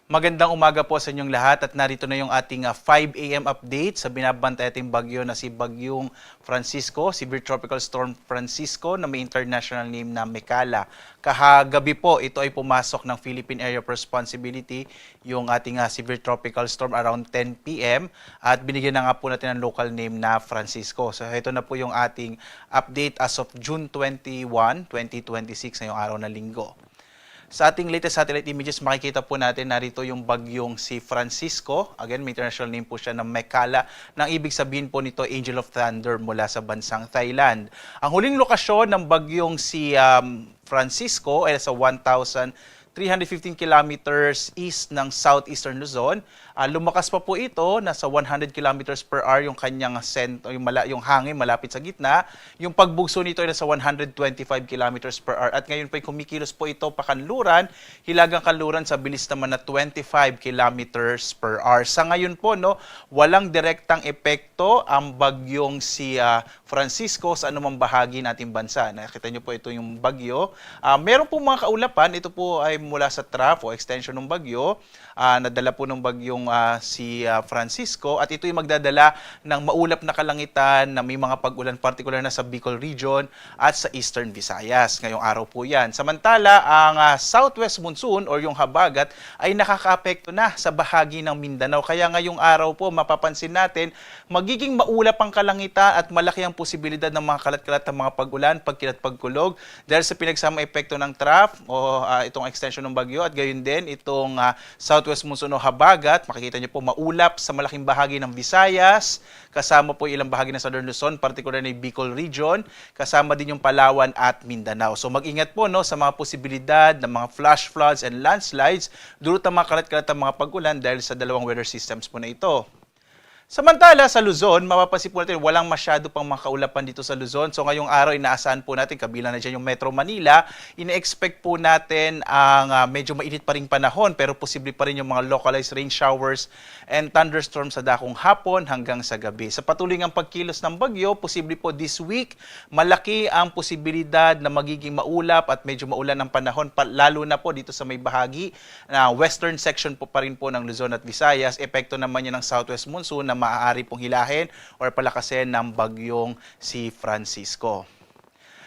Magandang umaga po sa inyong lahat at narito na yung ating 5 a.m. update sa binabantay ating bagyo na si Bagyong Francisco, Severe Tropical Storm Francisco na may international name na Mekala. Kahagabi po, ito ay pumasok ng Philippine Area of Responsibility, yung ating Severe Tropical Storm around 10 p.m. at binigyan na nga po natin ng local name na Francisco. So ito na po yung ating update as of June 21, 2026 ngayong araw na linggo. Sa ating latest satellite images, makikita po natin narito yung bagyong si Francisco. Again, may international name po siya na Mekala. Nang ibig sabihin po nito, Angel of Thunder mula sa bansang Thailand. Ang huling lokasyon ng bagyong si Francisco ay sa 1,315 kilometers east ng southeastern Luzon. Lumakas pa po ito, nasa 100 kilometers per hour yung kanyang sentro, yung hangin malapit sa gitna. Yung pagbugso nito ay nasa 125 kilometers per hour. At ngayon po ay kumikilos po ito pakanluran, hilagang kanluran sa bilis naman na 25 kilometers per hour. Sa ngayon po, walang direktang epekto ang bagyong si Francisco sa anumang bahagi nating bansa. Nakita niyo po ito yung bagyo. Meron po mga kaulapan, ito po ay mula sa trough o extension ng bagyo. Nadala po ng bagyong si Francisco at ito yung magdadala ng maulap na kalangitan na may mga pag-ulan particular na sa Bicol region at sa Eastern Visayas. Ngayong araw po yan. Samantala, ang southwest monsoon or yung habagat ay nakakaapekto na sa bahagi ng Mindanao. Kaya ngayong araw po mapapansin natin magiging maulap ang kalangitan at malaki ang posibilidad ng mga kalat-kalat ng mga pag-ulan, pagkilat, pagkulog dahil sa pinagsama epekto ng trough o itong extension ng bagyo at gayon din itong southwest monsoon o habagat. Makikita niyo po maulap sa malaking bahagi ng Visayas, kasama po ilang bahagi ng Southern Luzon, particular na Bicol region, kasama din yung Palawan at Mindanao. So mag-ingat po sa mga posibilidad ng mga flash floods and landslides dulot ng mga kalat-kalat ng mga pag-ulan dahil sa dalawang weather systems po na ito. Samantala sa Luzon, mapapansin po natin walang masyado pang mga kaulapan dito sa Luzon. So ngayong araw, inaasahan po natin, kabilang na dyan yung Metro Manila, ine-expect po natin ang medyo mainit pa rin panahon pero posible pa rin yung mga localized rain showers and thunderstorms sa dakong hapon hanggang sa gabi. Sa patuloy ng pagkilos ng bagyo, posible po this week, malaki ang posibilidad na magiging maulap at medyo maulan ng panahon, lalo na po dito sa may bahagi na western section po pa rin po ng Luzon at Visayas. Epekto naman yan ng southwest monsoon na maaari pong hilahin or palakasin ng bagyong si Francisco.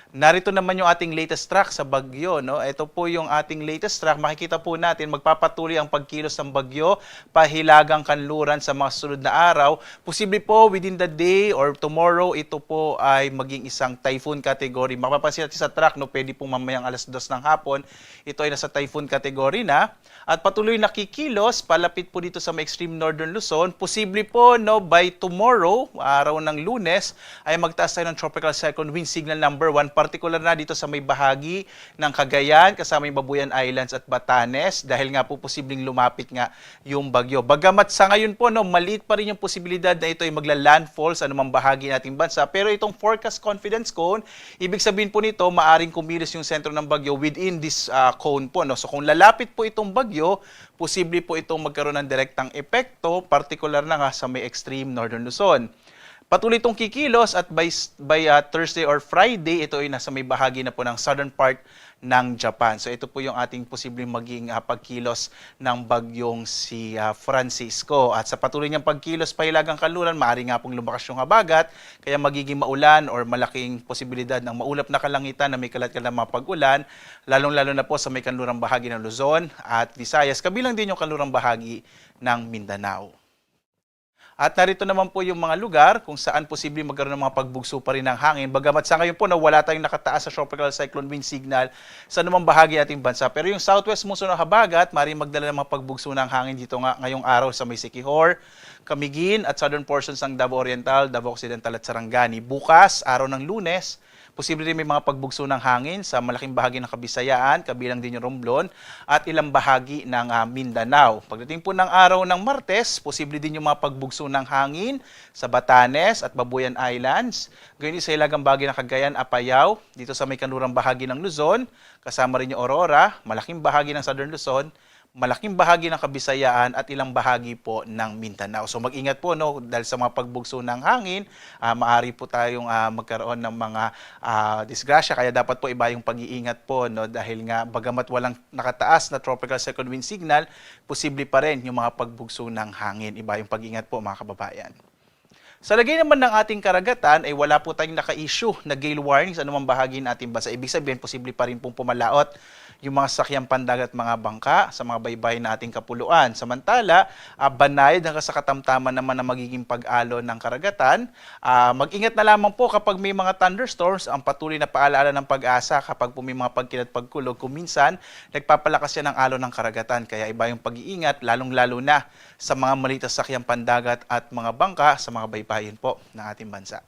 Narito naman yung ating latest track sa bagyo. Ito po yung ating latest track. Makikita po natin magpapatuloy ang pagkilos ng bagyo, pahilagang kanluran sa mga susunod na araw. Posible po within the day or tomorrow, ito po ay maging isang typhoon category. Mapapansin natin sa track, pwede po mamayang alas 2 ng hapon. Ito ay nasa typhoon category na. At patuloy nakikilos, palapit po dito sa may extreme northern Luzon. Posible po by tomorrow, araw ng Lunes, ay magtaas tayo ng tropical cyclone wind signal number 1. Particular na dito sa may bahagi ng Cagayan, kasama yung Babuyan Islands at Batanes, dahil nga po posibleng lumapit nga yung bagyo. Bagamat sa ngayon po, maliit pa rin yung posibilidad na ito ay magla-landfall sa anumang bahagi nating bansa. Pero itong forecast confidence cone, ibig sabihin po nito, maaring kumilos yung sentro ng bagyo within this cone po. So kung lalapit po itong bagyo, posible po itong magkaroon ng direktang epekto, particular na nga sa may extreme northern Luzon. Patuloy itong kikilos at by Thursday or Friday, ito ay nasa may bahagi na po ng southern part ng Japan. So ito po yung ating posibleng maging pagkilos ng bagyong si Francisco. At sa patuloy niyang pagkilos pahilagang kanluran, maaari nga pong lumakas yung habagat, kaya magiging maulan or malaking posibilidad ng maulap na kalangitan na may kalat-kalat na mga pag-ulan, lalong-lalo na po sa may kanlurang bahagi ng Luzon at Visayas, kabilang din yung kanlurang bahagi ng Mindanao. At narito naman po yung mga lugar kung saan posibleng magkaroon ng mga pagbugso pa rin ng hangin. Bagamat sa ngayon po na wala tayong nakataas sa tropical cyclone wind signal sa anumang bahagi ating bansa. Pero yung southwest monsoon ng habagat, maaaring magdala ng mga pagbugso ng hangin dito nga ngayong araw sa may Siquijor, Camiguin at southern portions ng Davao Oriental, Davao Occidental at Sarangani. Bukas, araw ng Lunes, posible rin may mga pagbugso ng hangin sa malaking bahagi ng Kabisayaan, kabilang din yung Romblon, at ilang bahagi ng Mindanao. Pagdating po ng araw ng Martes, posible din yung mga pagbugso ng hangin sa Batanes at Babuyan Islands. Ganyan sa ilagang bahagi ng Cagayan, Apayao, dito sa may kanlurang bahagi ng Luzon, kasama rin yung Aurora, malaking bahagi ng Southern Luzon, malaking bahagi ng Kabisayaan at ilang bahagi po ng Mindanao. So mag-ingat po no dahil sa mga pagbugso ng hangin, maaari po tayong magkaroon ng mga disgrasya, kaya dapat po iba yung pag-iingat po no dahil nga bagamat walang nakataas na tropical cyclone wind signal, posible pa rin yung mga pagbugso ng hangin. Iba yung pag-ingat po mga kababayan. Sa lagay naman ng ating karagatan ay wala po tayong naka-issue na gale warning sa anumang bahagi ng ating bansa. Ibig sabihin, posible pa rin pong pumalaot yung mga sakyang pandagat at mga bangka sa mga baybay na ating kapuluan. Samantala, banayad hanggang sa katamtaman naman na magiging pag-alon ng karagatan. Mag-ingat na lamang po kapag may mga thunderstorms, ang patuloy na paalaala ng pag-asa kapag po may mga pagkilat pagkulog. Kung minsan, nagpapalakas yan ng alon ng karagatan. Kaya iba yung pag-iingat, lalong-lalo na sa mga maliit na sakyang pandagat at mga bangka sa mga baybayin po ng ating bansa.